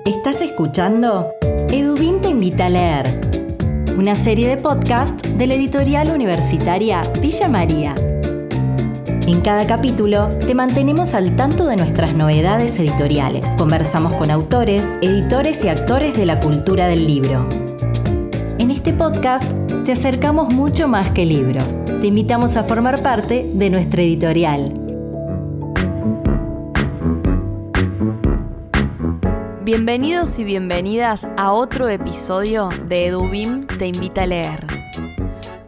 Estás escuchando Edubim te invita a leer, una serie de podcast de la editorial universitaria Villa María. En cada capítulo te mantenemos al tanto de nuestras novedades editoriales. Conversamos con autores, editores y actores de la cultura del libro. En este podcast te acercamos mucho más que libros. Te invitamos a formar parte de nuestra editorial. Bienvenidos y bienvenidas a otro episodio de Edubim te invita a leer.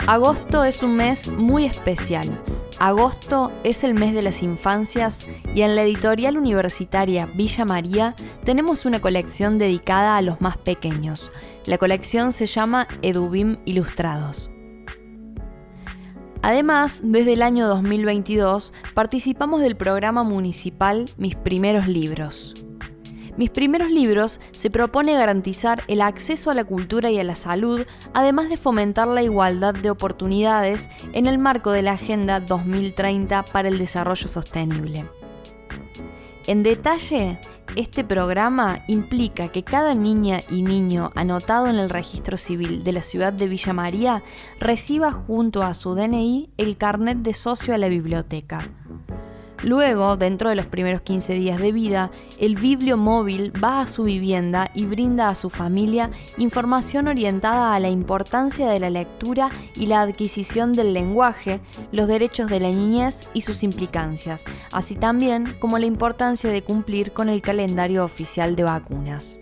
Agosto es un mes muy especial. Agosto es el mes de las infancias y en la editorial universitaria Villa María tenemos una colección dedicada a los más pequeños. La colección se llama Edubim Ilustrados. Además, desde el año 2022 participamos del programa municipal Mis Primeros Libros. Mis Primeros Libros se propone garantizar el acceso a la cultura y a la salud, además de fomentar la igualdad de oportunidades en el marco de la Agenda 2030 para el Desarrollo Sostenible. En detalle, este programa implica que cada niña y niño anotado en el registro civil de la ciudad de Villa María reciba junto a su DNI el carnet de socio a la biblioteca. Luego, dentro de los primeros 15 días de vida, el bibliomóvil va a su vivienda y brinda a su familia información orientada a la importancia de la lectura y la adquisición del lenguaje, los derechos de la niñez y sus implicancias, así también como la importancia de cumplir con el calendario oficial de vacunas.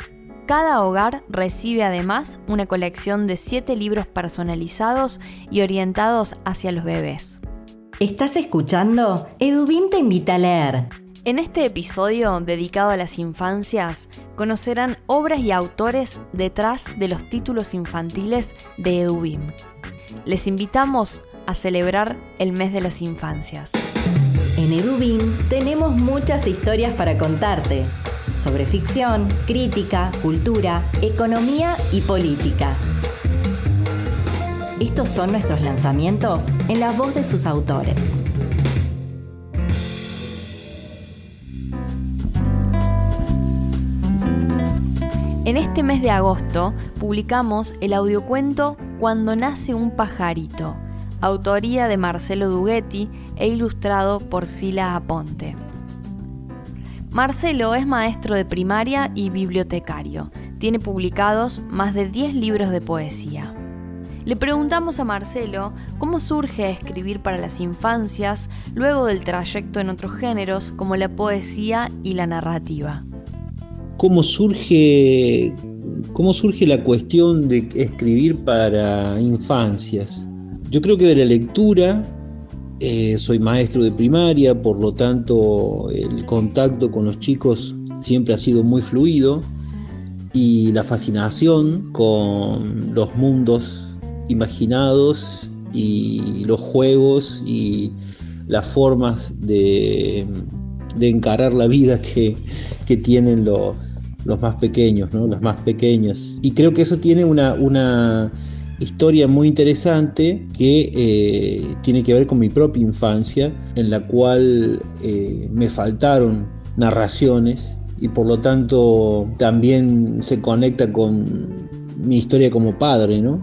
Cada hogar recibe además una colección de 7 libros personalizados y orientados hacia los bebés. ¿Estás escuchando? Edubim te invita a leer. En este episodio dedicado a las infancias, conocerán obras y autores detrás de los títulos infantiles de Edubim. Les invitamos a celebrar el mes de las infancias. En Edubim tenemos muchas historias para contarte, sobre ficción, crítica, cultura, economía y política. Estos son nuestros lanzamientos en la voz de sus autores. En este mes de agosto publicamos el audiocuento Cuando nace un pajarito, autoría de Marcelo Dughetti e ilustrado por Sila Aponte. Marcelo es maestro de primaria y bibliotecario. Tiene publicados más de 10 libros de poesía. Le preguntamos a Marcelo cómo surge escribir para las infancias luego del trayecto en otros géneros como la poesía y la narrativa. ¿Cómo surge la cuestión de escribir para infancias? Yo creo que de la lectura, soy maestro de primaria, por lo tanto el contacto con los chicos siempre ha sido muy fluido y la fascinación con los mundos imaginados y los juegos y las formas de encarar la vida que tienen los más pequeños, ¿no? Las más pequeñas. Y creo que eso tiene una historia muy interesante que tiene que ver con mi propia infancia, en la cual me faltaron narraciones y por lo tanto también se conecta con mi historia como padre, ¿no?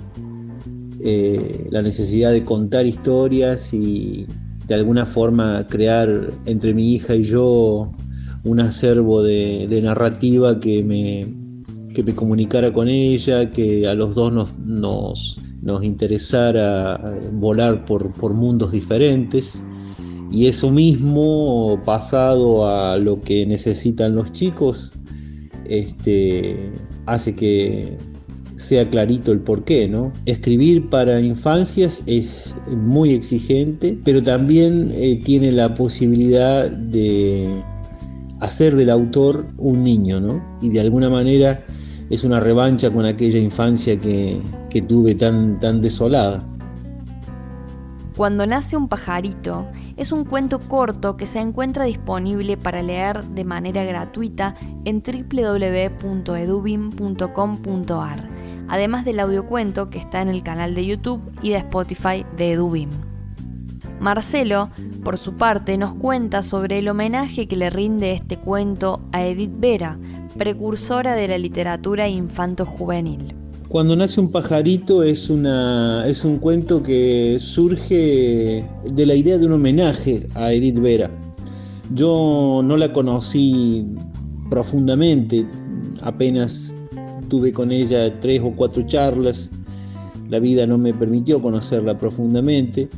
La necesidad de contar historias y de alguna forma crear entre mi hija y yo un acervo de narrativa que me comunicara con ella, que a los dos nos interesara volar por mundos diferentes, y eso mismo pasado a lo que necesitan los chicos hace que sea clarito el porqué, ¿no? Escribir para infancias es muy exigente, pero también tiene la posibilidad de hacer del autor un niño, ¿no? Y de alguna manera es una revancha con aquella infancia que tuve tan desolada. Cuando nace un pajarito es un cuento corto que se encuentra disponible para leer de manera gratuita en www.edubim.com.ar, además del audiocuento que está en el canal de YouTube y de Spotify de Edubim. Marcelo, por su parte, nos cuenta sobre el homenaje que le rinde este cuento a Edith Vera, precursora de la literatura infanto-juvenil. Cuando nace un pajarito es un cuento que surge de la idea de un homenaje a Edith Vera. Yo no la conocí profundamente, apenas tuve con ella 3 o 4 charlas. La vida no me permitió conocerla profundamente.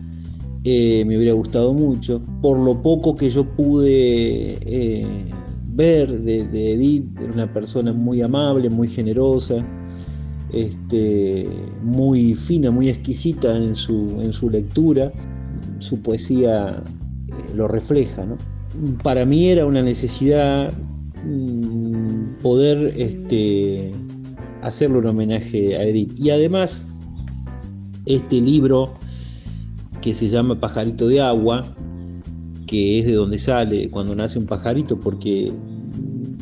Me hubiera gustado mucho. Por lo poco que yo pude ver de Edith, era una persona muy amable, muy generosa, muy fina, muy exquisita en su lectura. Su poesía lo refleja, ¿no? Para mí era una necesidad poder hacerle un homenaje a Edith. Y además, este libro que se llama Pajarito de Agua, que es de donde sale cuando nace un pajarito, porque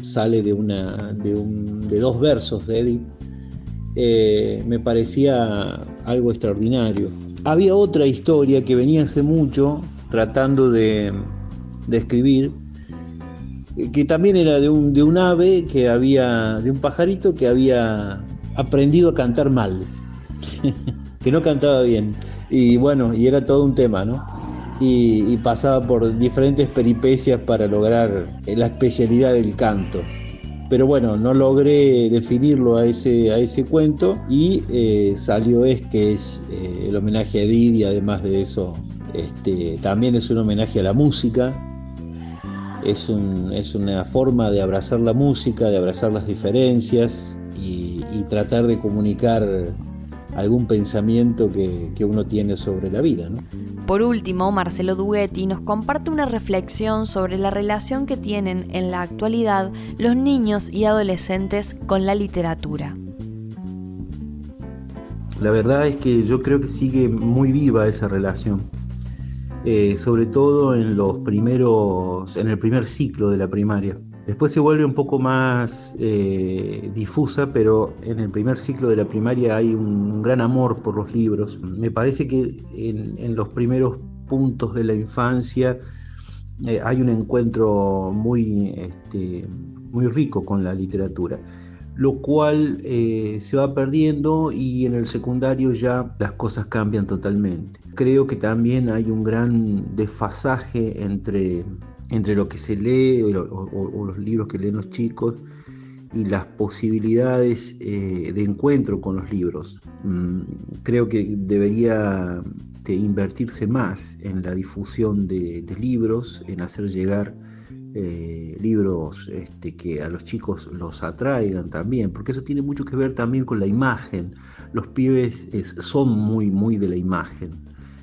sale de 2 versos de Edith, me parecía algo extraordinario. Había otra historia que venía hace mucho tratando de escribir, que también era de un ave de un pajarito que había aprendido a cantar mal, que no cantaba bien, y bueno, y era todo un tema, ¿no? Y pasaba por diferentes peripecias para lograr la especialidad del canto. Pero bueno, no logré definirlo a ese cuento y salió que es el homenaje a Edith, y además de eso también es un homenaje a la música. Es una forma de abrazar la música, de abrazar las diferencias y tratar de comunicar algún pensamiento que uno tiene sobre la vida, ¿no? Por último, Marcelo Dughetti nos comparte una reflexión sobre la relación que tienen en la actualidad los niños y adolescentes con la literatura. La verdad es que yo creo que sigue muy viva esa relación, sobre todo en el primer ciclo de la primaria. Después se vuelve un poco más difusa, pero en el primer ciclo de la primaria hay un gran amor por los libros. Me parece que en los primeros puntos de la infancia hay un encuentro muy rico con la literatura, lo cual se va perdiendo, y en el secundario ya las cosas cambian totalmente. Creo que también hay un gran desfasaje entre lo que se lee o los libros que leen los chicos y las posibilidades de encuentro con los libros. Creo que debería invertirse más en la difusión de libros, en hacer llegar libros que a los chicos los atraigan también, porque eso tiene mucho que ver también con la imagen. Los pibes son muy, muy de la imagen.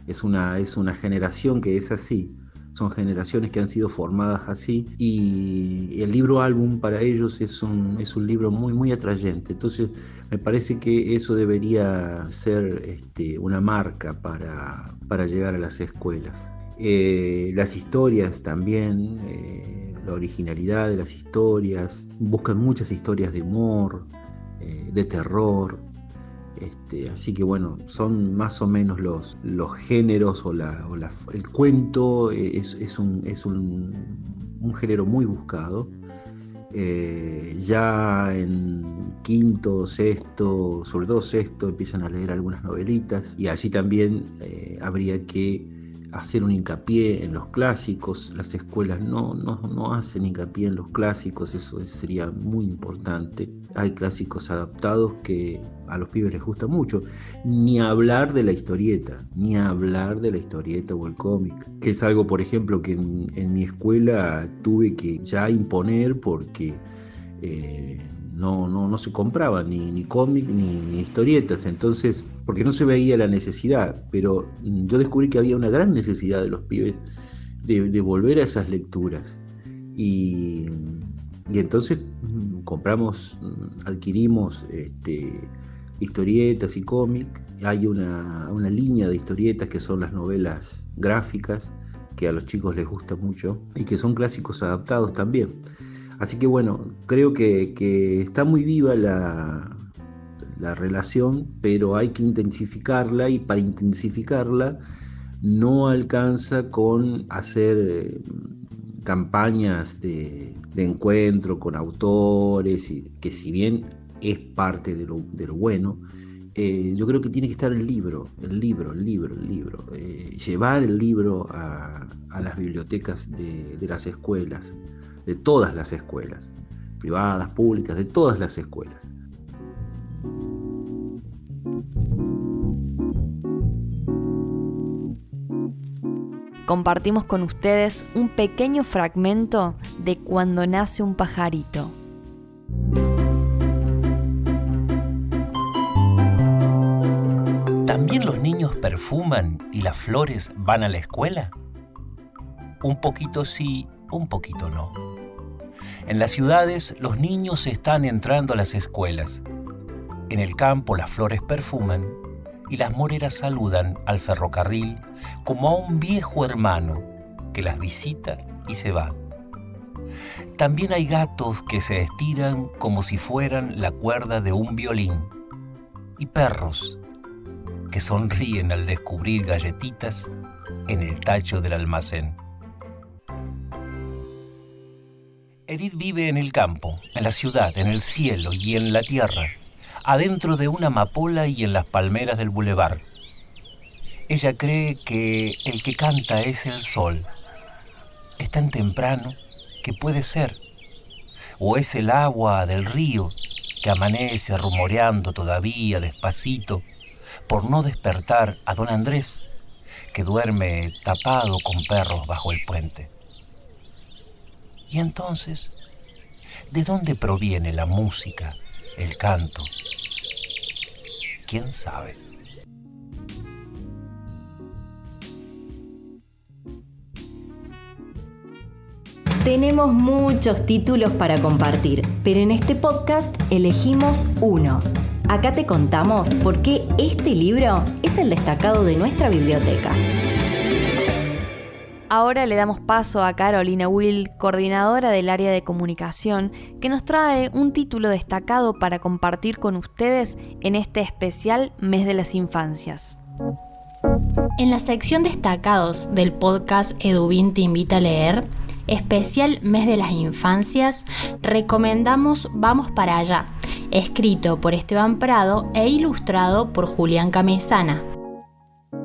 Es una generación que es así. Son generaciones que han sido formadas así, y el libro álbum para ellos es un libro muy, muy atrayente. Entonces me parece que eso debería ser una marca para llegar a las escuelas. Las historias también, la originalidad de las historias, buscan muchas historias de humor, de terror. Así que bueno, son más o menos los géneros el cuento es un género muy buscado. Ya en quinto, sexto, sobre todo sexto, empiezan a leer algunas novelitas, y allí también habría que hacer un hincapié en los clásicos. Las escuelas no hacen hincapié en los clásicos, eso sería muy importante. Hay clásicos adaptados que a los pibes les gusta mucho, ni hablar de la historieta o el cómic, que es algo, por ejemplo, que en mi escuela tuve que ya imponer, porque no se compraba ni cómic ni historietas, entonces, porque no se veía la necesidad. Pero yo descubrí que había una gran necesidad de los pibes de volver a esas lecturas, y entonces adquirimos historietas y cómic. Hay una línea de historietas que son las novelas gráficas, que a los chicos les gusta mucho, y que son clásicos adaptados también. Así que bueno, creo que está muy viva la relación, pero hay que intensificarla, y para intensificarla no alcanza con hacer campañas de encuentro con autores, y que si bien es parte de lo bueno, yo creo que tiene que estar el libro. Llevar el libro a las bibliotecas de las escuelas, de todas las escuelas, privadas, públicas, de todas las escuelas. Compartimos con ustedes un pequeño fragmento de Cuando nace un pajarito. ¿También los niños perfuman y las flores van a la escuela? Un poquito sí, un poquito no. En las ciudades los niños están entrando a las escuelas. En el campo las flores perfuman y las moreras saludan al ferrocarril como a un viejo hermano que las visita y se va. También hay gatos que se estiran como si fueran la cuerda de un violín y perros que sonríen al descubrir galletitas en el tacho del almacén. Edith vive en el campo, en la ciudad, en el cielo y en la tierra, adentro de una amapola y en las palmeras del bulevar. Ella cree que el que canta es el sol. Es tan temprano que puede ser. O es el agua del río que amanece rumoreando todavía despacito por no despertar a don Andrés, que duerme tapado con perros bajo el puente. Y entonces, ¿de dónde proviene la música, el canto? ¿Quién sabe? Tenemos muchos títulos para compartir, pero en este podcast elegimos uno. Acá te contamos por qué este libro es el destacado de nuestra biblioteca. Ahora le damos paso a Carolina Will, coordinadora del área de comunicación, que nos trae un título destacado para compartir con ustedes en este especial Mes de las Infancias. En la sección destacados del podcast Edubín te invita a leer, especial Mes de las Infancias, recomendamos Vamos para allá, escrito por Esteban Prado e ilustrado por Julián Camesana.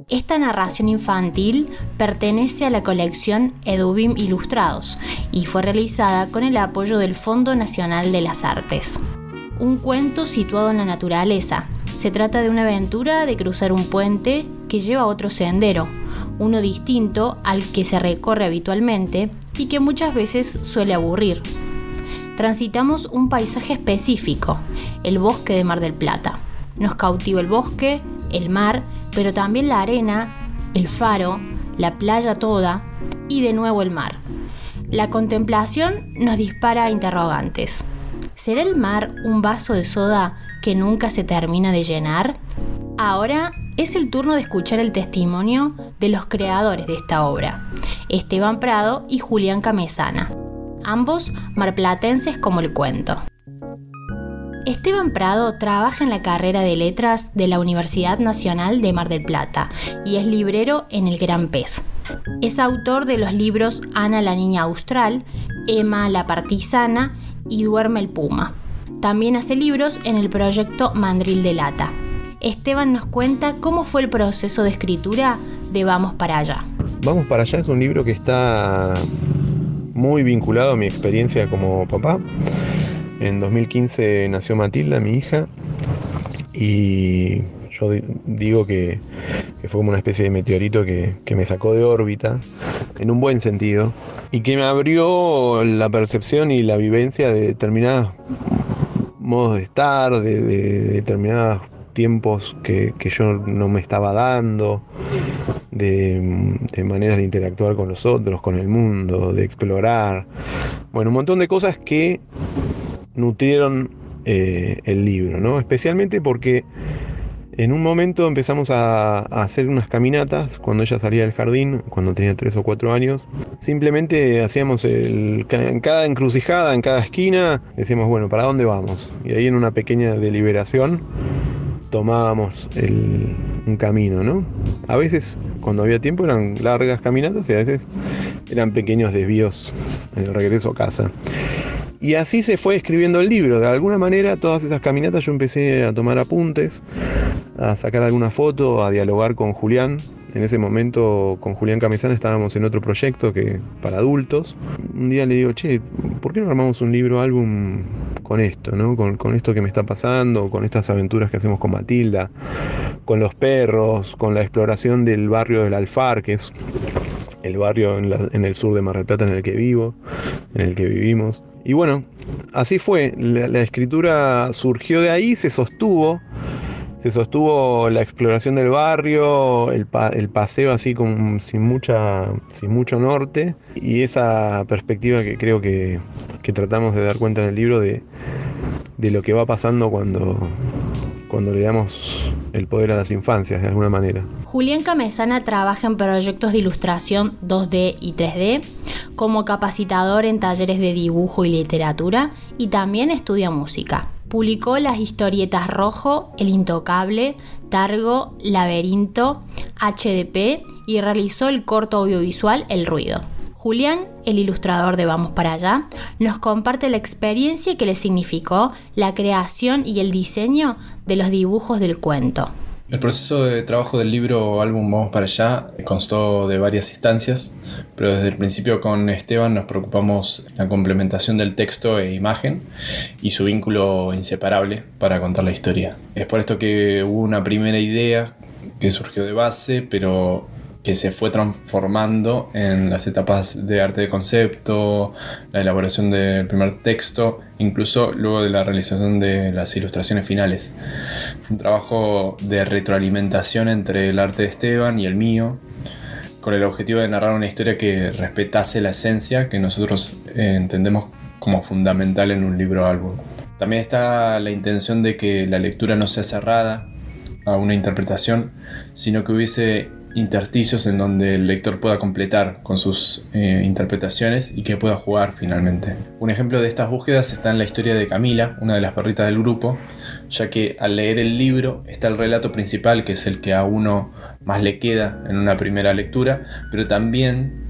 Esta narración infantil pertenece a la colección Edubim Ilustrados y fue realizada con el apoyo del Fondo Nacional de las Artes. Un cuento situado en la naturaleza. Se trata de una aventura de cruzar un puente que lleva a otro sendero, uno distinto al que se recorre habitualmente y que muchas veces suele aburrir. Transitamos un paisaje específico, el bosque de Mar del Plata. Nos cautiva el bosque, el mar, pero también la arena, el faro, la playa toda y de nuevo el mar. La contemplación nos dispara interrogantes. ¿Será el mar un vaso de soda que nunca se termina de llenar? Ahora es el turno de escuchar el testimonio de los creadores de esta obra, Esteban Prado y Julián Camesana, ambos marplatenses como el cuento. Esteban Prado trabaja en la carrera de Letras de la Universidad Nacional de Mar del Plata y es librero en El Gran Pez. Es autor de los libros Ana la Niña Austral, Emma la Partisana y Duerme el Puma. También hace libros en el proyecto Mandril de Lata. Esteban nos cuenta cómo fue el proceso de escritura de Vamos para allá. Vamos para allá es un libro que está muy vinculado a mi experiencia como papá. En 2015 nació Matilda, mi hija, y yo digo que fue como una especie de meteorito que me sacó de órbita, en un buen sentido, y que me abrió la percepción y la vivencia de determinados modos de estar, de determinados tiempos que yo no me estaba dando, de maneras de interactuar con los otros, con el mundo, de explorar. Bueno, un montón de cosas que nutrieron el libro, ¿no? Especialmente porque en un momento empezamos a hacer unas caminatas cuando ella salía del jardín, cuando tenía 3 o 4 años. Simplemente hacíamos en cada encrucijada, en cada esquina, decíamos, bueno, ¿para dónde vamos? Y ahí en una pequeña deliberación tomábamos un camino, ¿no? A veces, cuando había tiempo, eran largas caminatas y a veces eran pequeños desvíos en el regreso a casa. Y así se fue escribiendo el libro. De alguna manera, todas esas caminatas yo empecé a tomar apuntes, a sacar alguna foto, a dialogar con Julián. En ese momento, con Julián Camesana, estábamos en otro proyecto para adultos. Un día le digo, che, ¿por qué no armamos un libro, álbum con esto, ¿no? Con esto que me está pasando, con estas aventuras que hacemos con Matilda, con los perros, con la exploración del barrio del Alfar, que es el barrio en el sur de Mar del Plata en el que vivimos. Y bueno, así fue. La escritura surgió de ahí, se sostuvo la exploración del barrio, el paseo así sin mucho norte, y esa perspectiva que creo que tratamos de dar cuenta en el libro de lo que va pasando cuando le damos el poder a las infancias, de alguna manera. Julián Camesana trabaja en proyectos de ilustración 2D y 3D, como capacitador en talleres de dibujo y literatura, y también estudia música. Publicó las historietas Rojo, El Intocable, Targo, Laberinto, HDP y realizó el corto audiovisual El Ruido. Julián, el ilustrador de Vamos para allá, nos comparte la experiencia que le significó la creación y el diseño de los dibujos del cuento. El proceso de trabajo del libro álbum Vamos para allá constó de varias instancias, pero desde el principio con Esteban nos preocupamos en la complementación del texto e imagen y su vínculo inseparable para contar la historia. Es por esto que hubo una primera idea que surgió de base, pero que se fue transformando en las etapas de arte de concepto, la elaboración del primer texto, incluso luego de la realización de las ilustraciones finales. Fue un trabajo de retroalimentación entre el arte de Esteban y el mío, con el objetivo de narrar una historia que respetase la esencia que nosotros entendemos como fundamental en un libro álbum. También está la intención de que la lectura no sea cerrada a una interpretación, sino que hubiese intersticios en donde el lector pueda completar con sus interpretaciones y que pueda jugar finalmente. Un ejemplo de estas búsquedas está en la historia de Camila, una de las perritas del grupo, ya que al leer el libro está el relato principal, que es el que a uno más le queda en una primera lectura, pero también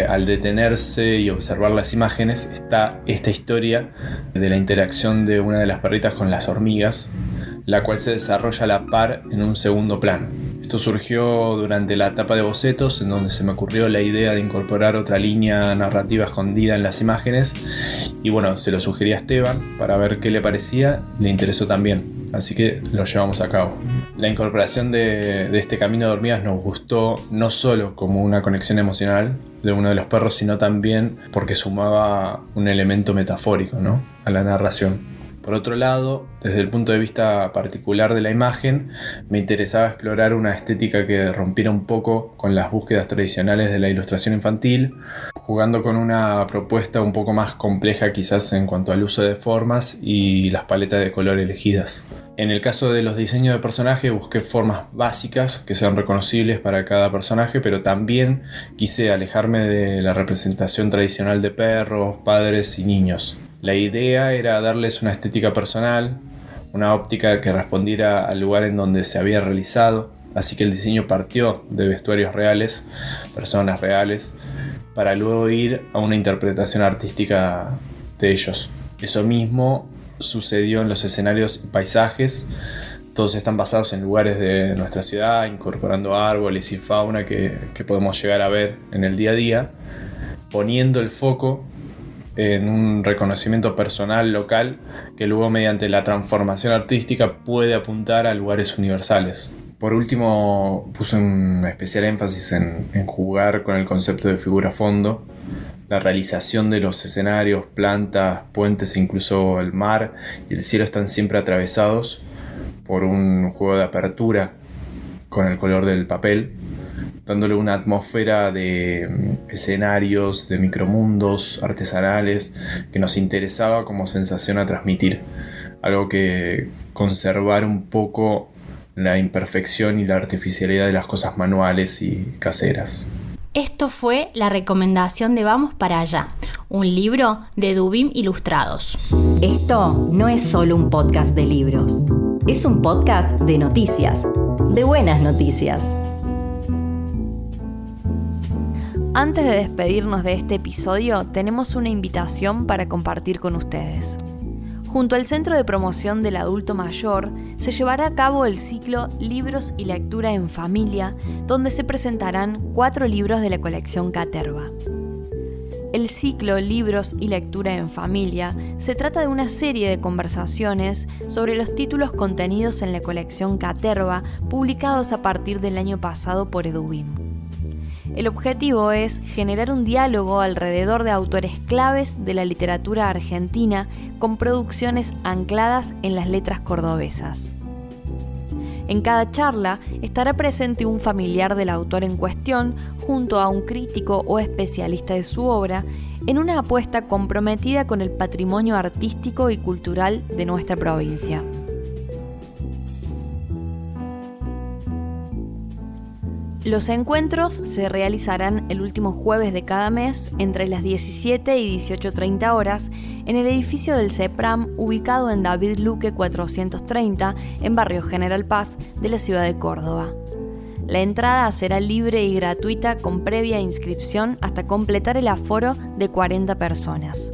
al detenerse y observar las imágenes está esta historia de la interacción de una de las perritas con las hormigas, la cual se desarrolla a la par en un segundo plano. Esto surgió durante la etapa de bocetos, en donde se me ocurrió la idea de incorporar otra línea narrativa escondida en las imágenes, y bueno, se lo sugerí a Esteban para ver qué le parecía, le interesó también, así que lo llevamos a cabo. La incorporación de este camino de hormigas nos gustó no solo como una conexión emocional de uno de los perros, sino también porque sumaba un elemento metafórico, ¿no?, a la narración. Por otro lado, desde el punto de vista particular de la imagen, me interesaba explorar una estética que rompiera un poco con las búsquedas tradicionales de la ilustración infantil, jugando con una propuesta un poco más compleja quizás en cuanto al uso de formas y las paletas de color elegidas. En el caso de los diseños de personaje busqué formas básicas que sean reconocibles para cada personaje, pero también quise alejarme de la representación tradicional de perros, padres y niños. La idea era darles una estética personal, una óptica que respondiera al lugar en donde se había realizado, así que el diseño partió de vestuarios reales, personas reales, para luego ir a una interpretación artística de ellos. Eso mismo sucedió en los escenarios y paisajes. Todos están basados en lugares de nuestra ciudad, incorporando árboles y fauna que podemos llegar a ver en el día a día, poniendo el foco en un reconocimiento personal local que luego mediante la transformación artística puede apuntar a lugares universales. Por último, puse un especial énfasis en jugar con el concepto de figura-fondo. La realización de los escenarios, plantas, puentes e incluso el mar y el cielo están siempre atravesados por un juego de apertura con el color del papel, dándole una atmósfera de escenarios, de micromundos artesanales que nos interesaba como sensación a transmitir. Algo que conservar un poco la imperfección y la artificialidad de las cosas manuales y caseras. Esto fue la recomendación de Vamos para allá, un libro de Dubim Ilustrados. Esto no es solo un podcast de libros. es un podcast de noticias, de buenas noticias. Antes de despedirnos de este episodio, tenemos una invitación para compartir con ustedes. Junto al Centro de Promoción del Adulto Mayor, se llevará a cabo el ciclo Libros y Lectura en Familia, donde se presentarán 4 libros de la colección Caterva. El ciclo Libros y Lectura en Familia se trata de una serie de conversaciones sobre los títulos contenidos en la colección Caterva, publicados a partir del año pasado por EduBIM. El objetivo es generar un diálogo alrededor de autores claves de la literatura argentina con producciones ancladas en las letras cordobesas. En cada charla estará presente un familiar del autor en cuestión junto a un crítico o especialista de su obra en una apuesta comprometida con el patrimonio artístico y cultural de nuestra provincia. Los encuentros se realizarán el último jueves de cada mes entre las 17 y 18:30 horas en el edificio del CEPRAM ubicado en David Luque 430 en Barrio General Paz de la ciudad de Córdoba. La entrada será libre y gratuita con previa inscripción hasta completar el aforo de 40 personas.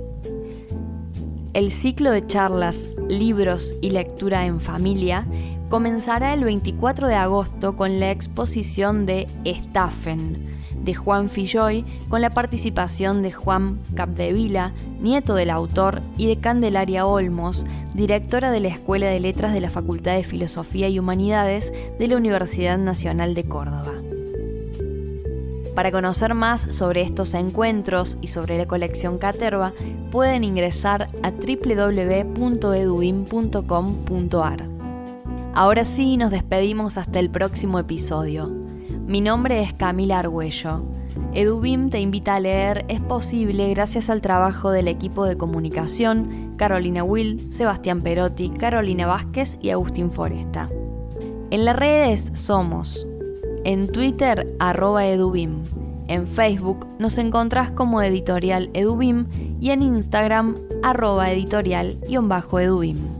El ciclo de charlas, libros y lectura en familia comenzará el 24 de agosto con la exposición de Estafen, de Juan Filloy, con la participación de Juan Capdevila, nieto del autor, y de Candelaria Olmos, directora de la Escuela de Letras de la Facultad de Filosofía y Humanidades de la Universidad Nacional de Córdoba. Para conocer más sobre estos encuentros y sobre la colección Caterva, pueden ingresar a www.edubim.com.ar. Ahora sí, nos despedimos hasta el próximo episodio. Mi nombre es Camila Argüello. EduBIM te invita a leer Es Posible gracias al trabajo del equipo de comunicación, Carolina Will, Sebastián Perotti, Carolina Vázquez y Agustín Foresta. En las redes somos: en Twitter, @edubim. En Facebook nos encontrás como Editorial EduBIM y en Instagram, @editorial_edubim.